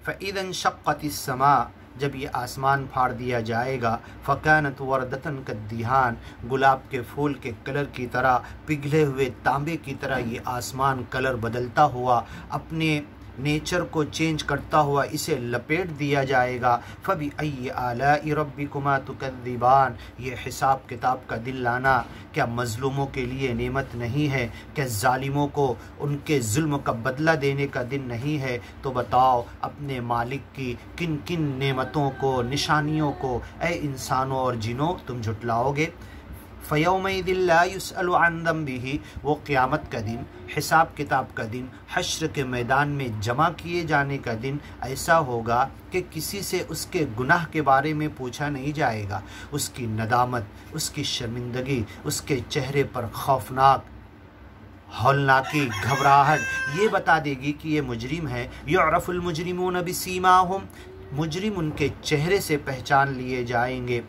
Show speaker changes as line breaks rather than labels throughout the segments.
फ़इज़न शक़्क़तिस्समा, जब ये आसमान फाड़ दिया जाएगा, फ़कानत वर्दतन कद्दिहान, गुलाब के फूल के कलर की तरह, पिघले हुए तांबे की तरह ये आसमान कलर बदलता हुआ, अपने नेचर को चेंज करता हुआ इसे लपेट दिया जाएगा। फ़बी अय्यि आलाइ रब्बिकुमा तुकज़्ज़िबान, ये हिसाब किताब का दिन लाना क्या मज़लूमों के लिए नेमत नहीं है? क्या ज़ालिमों को उनके जुल्म का बदला देने का दिन नहीं है? तो बताओ अपने मालिक की किन किन नेमतों को, निशानियों को ए इंसानों और जिनों तुम झुटलाओगे। फ़यौमइज़िन ला युसअलु अन ज़ंबिही, वो क़यामत का दिन, हिसाब किताब का दिन, हश्र के मैदान में जमा किए जाने का दिन ऐसा होगा कि किसी से उसके गुनाह के बारे में पूछा नहीं जाएगा। उसकी नदामत, उसकी शर्मिंदगी, उसके चेहरे पर खौफनाक हौलनाकी घबराहट ये बता देगी कि ये मुजरिम है। युअरफ़ुल मुजरिमून बिसीमाहुम, मुजरिम उनके चेहरे से पहचान लिए जाएंगे।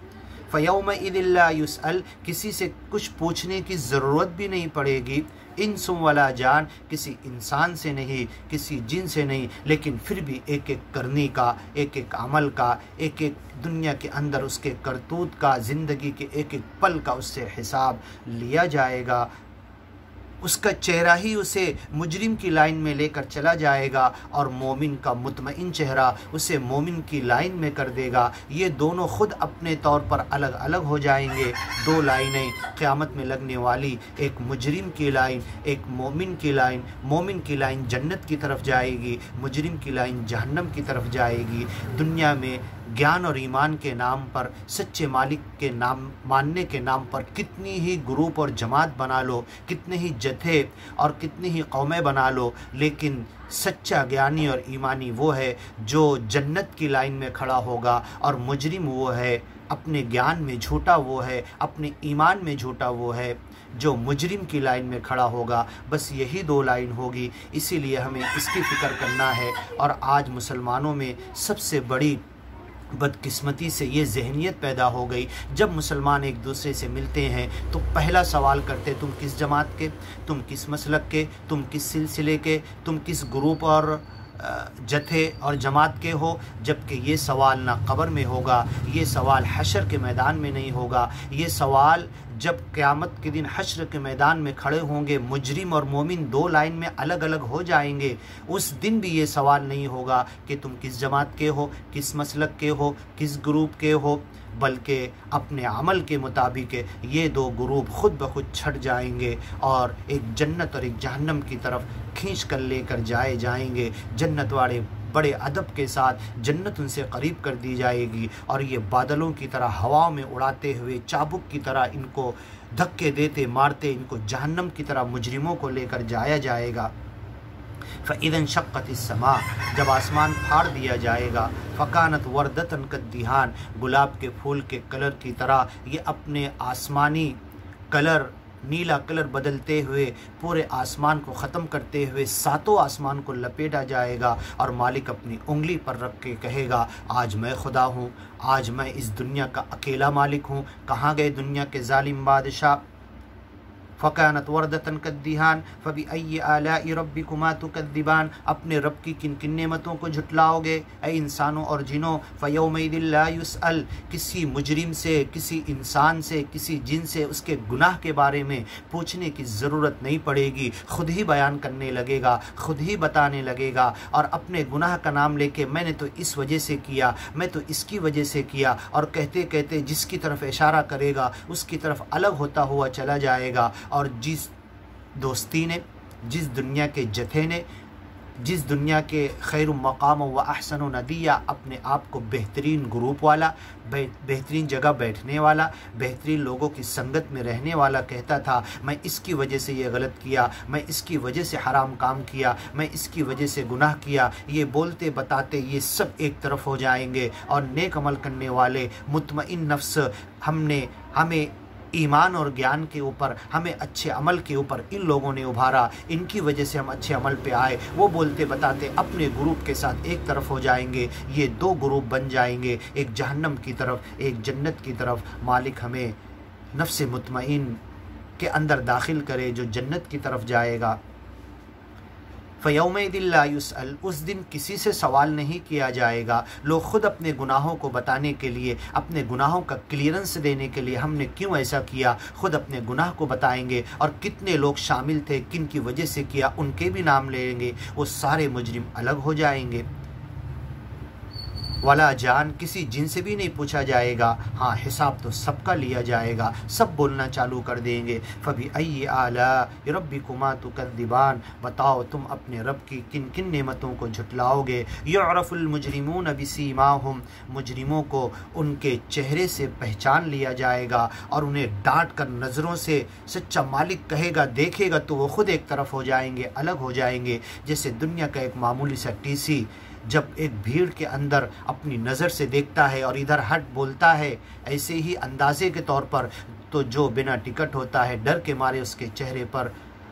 फ़यौमइज़िन ला युसअल, किसी से कुछ पूछने की ज़रूरत भी नहीं पड़ेगी। इंसुम वला जान, किसी इंसान से नहीं, किसी जिन से नहीं, लेकिन फिर भी एक एक करनी का, एक एक अमल का, एक एक दुनिया के अंदर उसके करतूत का, ज़िंदगी के एक एक पल का उससे हिसाब लिया जाएगा। उसका चेहरा ही उसे मुजरिम की लाइन में लेकर चला जाएगा और मोमिन का मुतमईन चेहरा उसे मोमिन की लाइन में कर देगा। ये दोनों खुद अपने तौर पर अलग अलग हो जाएंगे। दो लाइनें क़यामत में लगने वाली, एक मुजरिम की लाइन, एक मोमिन की लाइन। मोमिन की लाइन जन्नत की तरफ जाएगी, मुजरिम की लाइन जहन्नम की तरफ जाएगी। दुनिया में ज्ञान और ईमान के नाम पर, सच्चे मालिक के नाम मानने के नाम पर कितनी ही ग्रुप और जमात बना लो, कितने ही जथे और कितनी ही कौमें बना लो, लेकिन सच्चा ज्ञानी और ईमानी वो है जो जन्नत की लाइन में खड़ा होगा, और मुजरिम वो है, अपने ज्ञान में झूठा वो है, अपने ईमान में झूठा वो है जो मुजरिम की लाइन में खड़ा होगा। बस यही दो लाइन होगी, इसीलिए हमें इसकी फ़िक्र करना है। और आज मुसलमानों में सबसे बड़ी बदकिस्मती से ये जहनीत पैदा हो गई, जब मुसलमान एक दूसरे से मिलते हैं तो पहला सवाल करते तुम किस जमात के, तुम किस मसलक के, तुम किस सिलसिले के, तुम किस ग्रुप और जथे और जमात के हो। जबकि ये सवाल ना कब्र में होगा, ये सवाल हशर के मैदान में नहीं होगा। ये सवाल जब क़यामत के दिन हश्र के मैदान में खड़े होंगे, मुजरिम और मोमिन दो लाइन में अलग अलग हो जाएंगे, उस दिन भी ये सवाल नहीं होगा कि तुम किस जमात के हो, किस मसलक के हो, किस ग्रुप के हो, बल्कि अपने अमल के मुताबिक ये दो ग्रुप खुद ब खुद छट जाएंगे और एक जन्नत और एक जहन्नम की तरफ खींच कर लेकर जाएंगे। जन्नत वाले बड़े अदब के साथ जन्नत उनसे करीब कर दी जाएगी और ये बादलों की तरह हवाओं में उड़ाते हुए चाबुक की तरह इनको धक्के देते मारते इनको जहन्नम की तरह मुजरिमों को लेकर जाया जाएगा। फ़इज़न शक़्क़तिस्समा, जब आसमान फाड़ दिया जाएगा, फ़कानत वर्दतन कद्दिहान, गुलाब के फूल के कलर की तरह ये अपने आसमानी कलर, नीला कलर बदलते हुए पूरे आसमान को ख़त्म करते हुए सातों आसमान को लपेटा जाएगा। और मालिक अपनी उंगली पर रख के कहेगा, आज मैं खुदा हूँ, आज मैं इस दुनिया का अकेला मालिक हूँ। कहाँ गए दुनिया के जालिम बादशाह? फ़कानत वर्दतन कद्दिहान फ़बिअय्यि आलाइ रब्बिकुमा तुकज़्ज़िबान, अपने रब की किन किन नेमतों को झुटलाओगे ऐ इंसानों और जिनों। फ़यौमइज़िन ला युसअल, किसी मुजरिम से, किसी इंसान से, किसी जिन से उसके गुनाह के बारे में पूछने की ज़रूरत नहीं पड़ेगी। खुद ही बयान करने लगेगा, खुद ही बताने लगेगा और अपने गुनाह का नाम लेके मैंने तो इस वजह से किया, मैं तो इसकी वजह से किया, और कहते कहते जिसकी तरफ इशारा करेगा उसकी तरफ अलग होता हुआ चला जाएगा। और जिस दोस्ती ने, जिस दुनिया के जथे ने, जिस दुनिया के खैर मकाम व अहसन नदिया, अपने आप को बेहतरीन ग्रुप वाला, बेहतरीन जगह बैठने वाला, बेहतरीन लोगों की संगत में रहने वाला कहता था, मैं इसकी वजह से ये गलत किया, मैं इसकी वजह से हराम काम किया, मैं इसकी वजह से गुनाह किया, ये बोलते बताते ये सब एक तरफ हो जाएंगे। और नेक अमल करने वाले मुतमईन नफ्स हमें ईमान और ज्ञान के ऊपर, हमें अच्छे अमल के ऊपर इन लोगों ने उभारा, इनकी वजह से हम अच्छे अमल पे आए, वो बोलते बताते अपने ग्रुप के साथ एक तरफ हो जाएंगे। ये दो ग्रुप बन जाएंगे, एक जहन्नम की तरफ, एक जन्नत की तरफ। मालिक हमें नफ्स मुतमईन के अंदर दाखिल करे जो जन्नत की तरफ जाएगा। फ़यौमइदिन ला युसअल, उस दिन किसी से सवाल नहीं किया जाएगा। लोग ख़ुद अपने गुनाहों को बताने के लिए, अपने गुनाहों का क्लियरेंस देने के लिए हमने क्यों ऐसा किया, ख़ुद अपने गुनाह को बताएंगे और कितने लोग शामिल थे, किन की वजह से किया, उनके भी नाम लेंगे। वो सारे मुजरिम अलग हो जाएंगे। वाला जान, किसी जिन से भी नहीं पूछा जाएगा। हाँ, हिसाब तो सबका लिया जाएगा, सब बोलना चालू कर देंगे। फ़बी अय्यि आलाइ रब्बिकुमा तुकज़्ज़िबान, बताओ तुम अपने रब की किन किन नेमतों को झुटलाओगे। युअरफ़ुल मुजरिमून बिसीमाहुम, मुजरिमों को उनके चेहरे से पहचान लिया जाएगा और उन्हें डांट कर नज़रों से सच्चा मालिक कहेगा, देखेगा तो वो ख़ुद एक तरफ हो जाएंगे, अलग हो जाएंगे। जैसे दुनिया का एक मामूली सा टीसी जब एक भीड़ के अंदर अपनी नज़र से देखता है और इधर हट बोलता है, ऐसे ही अंदाजे के तौर पर तो जो बिना टिकट होता है, डर के मारे उसके चेहरे पर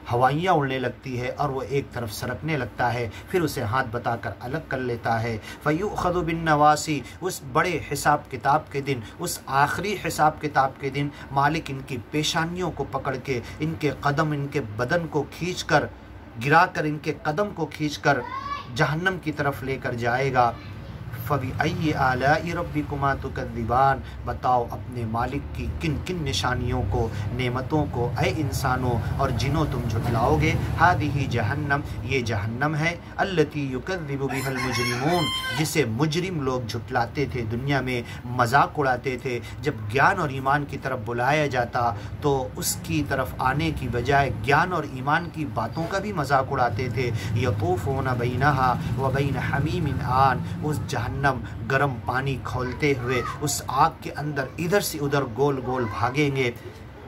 हवाइयाँ उड़ने लगती है और वो एक तरफ सरकने लगता है, फिर उसे हाथ बताकर अलग कर लेता है। फ़युख़ज़ु बिन्नवासी, उस बड़े हिसाब किताब के दिन, उस आखिरी हिसाब किताब के दिन मालिक इनकी पेशानियों को पकड़ के, इनके कदम, इनके बदन को खींच कर, गिरा कर, इनके कदम को खींच कर जहन्नम की तरफ लेकर जाएगा। फ़बी अय्यि आलाइ रब्बिकुमा तुकज़्ज़िबान, बताओ अपने मालिक की किन किन निशानियों को, नेमतों को ऐ इंसानों और जिनों तुम झुटलाओगे। हादिही जहन्नम, ये जहन्नम है। अल्लती युकज़्ज़िबु बिहल मुजरिमून, जिसे मुजरिम लोग झुटलाते थे, दुनिया में मजाक उड़ाते थे। जब ज्ञान और ईमान की तरफ बुलाया जाता तो उसकी तरफ आने की बजाय ज्ञान और ईमान की बातों का भी मजाक उड़ाते थे। यतूफ़ूना बैनहा व बैन हमीमिन आन, उस जहन्नम गर्म पानी खोलते हुए उस आग के अंदर इधर से उधर गोल गोल भागेंगे।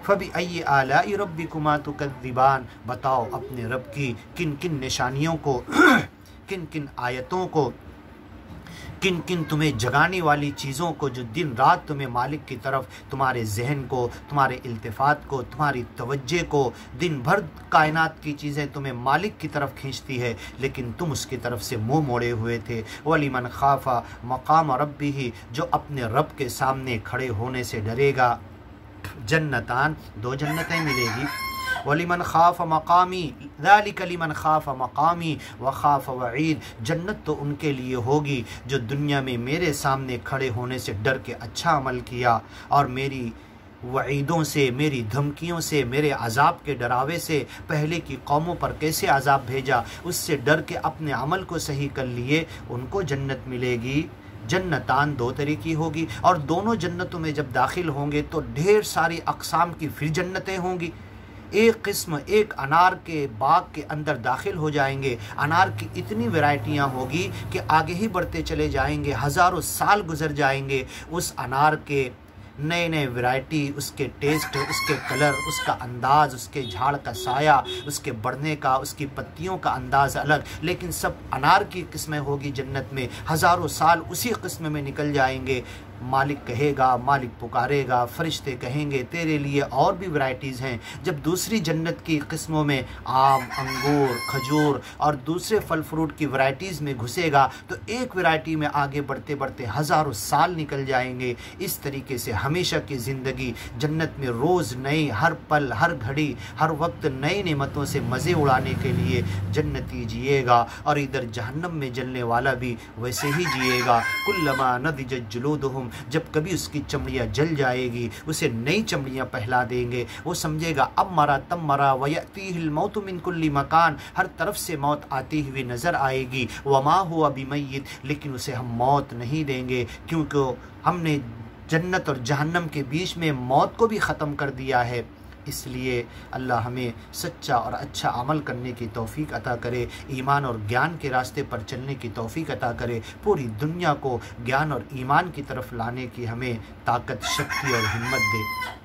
फ़बी अय्यि आलाइ रब्बिकुमा तुकज़्ज़िबान, बताओ अपने रब की किन किन निशानियों को, किन किन आयतों को, किन किन तुम्हें जगाने वाली चीज़ों को, जो दिन रात तुम्हें मालिक की तरफ, तुम्हारे जहन को, तुम्हारे इल्तिफ़ात को, तुम्हारी तवज्जो को, दिन भर कायनात की चीज़ें तुम्हें मालिक की तरफ खींचती है, लेकिन तुम उसकी तरफ से मुँह मोड़े हुए थे। वलिमन खाफ़ा मक़ाम रब्बिही, जो अपने रब के सामने खड़े होने से डरेगा। जन्नतान, दो जन्नतें मिलेगी। वलिमन खाफ़ मक़ामी, ज़ालिका लिमन खाफ़ मक़ामी व खाफ़ वईद, जन्नत तो उनके लिए होगी जो दुनिया में मेरे सामने खड़े होने से डर के अच्छा अमल किया और मेरी वईदों से, मेरी धमकियों से, मेरे अजाब के डरावे से, पहले की कौमों पर कैसे अजाब भेजा उससे डर के अपने अमल को सही कर लिए, उनको जन्नत मिलेगी। जन्नतान, दो तरह की होगी और दोनों जन्नतों में जब दाखिल होंगे तो ढेर सारी अक़साम की फिर जन्नतें होंगी। एक किस्म, एक अनार के बाग के अंदर दाखिल हो जाएंगे, अनार की इतनी वैरायटियां होगी कि आगे ही बढ़ते चले जाएंगे, हज़ारों साल गुजर जाएंगे, उस अनार के नए नए वैरायटी, उसके टेस्ट, उसके कलर, उसका अंदाज़, उसके झाड़ का साया, उसके बढ़ने का, उसकी पत्तियों का अंदाज़ अलग, लेकिन सब अनार की किस्में होगी जन्नत में। हज़ारों साल उसी किस्म में निकल जाएंगे। मालिक कहेगा, मालिक पुकारेगा, फरिश्ते कहेंगे तेरे लिए और भी वैरायटीज़ हैं। जब दूसरी जन्नत की किस्मों में आम, अंगूर, खजूर और दूसरे फल फ्रूट की वैरायटीज़ में घुसेगा तो एक वैरायटी में आगे बढ़ते बढ़ते हज़ारों साल निकल जाएंगे। इस तरीके से हमेशा की ज़िंदगी जन्नत में रोज़ नई, हर पल, हर घड़ी, हर वक्त नई नेमतों से मज़े उड़ाने के लिए जन्नती जिएगा और इधर जहन्नम में जलने वाला भी वैसे ही जिएगा। कुल्लमा नदिजत जुलूदुहुम, जब कभी उसकी चमड़ियाँ जल जाएगी उसे नई चमड़ियाँ पहला देंगे। वो समझेगा अब मरा तब मरा, वयअतीहिल मौतु मिन कुल्ली मकान, हर तरफ से मौत आती हुई नज़र आएगी। वमा हुआ बिमय्यित, लेकिन उसे हम मौत नहीं देंगे क्योंकि हमने जन्नत और जहन्नम के बीच में मौत को भी ख़त्म कर दिया है। इसलिए अल्लाह हमें सच्चा और अच्छा अमल करने की तौफ़ीक अता करे, ईमान और ज्ञान के रास्ते पर चलने की तौफ़ीक अता करे, पूरी दुनिया को ज्ञान और ईमान की तरफ लाने की हमें ताकत, शक्ति और हिम्मत दे।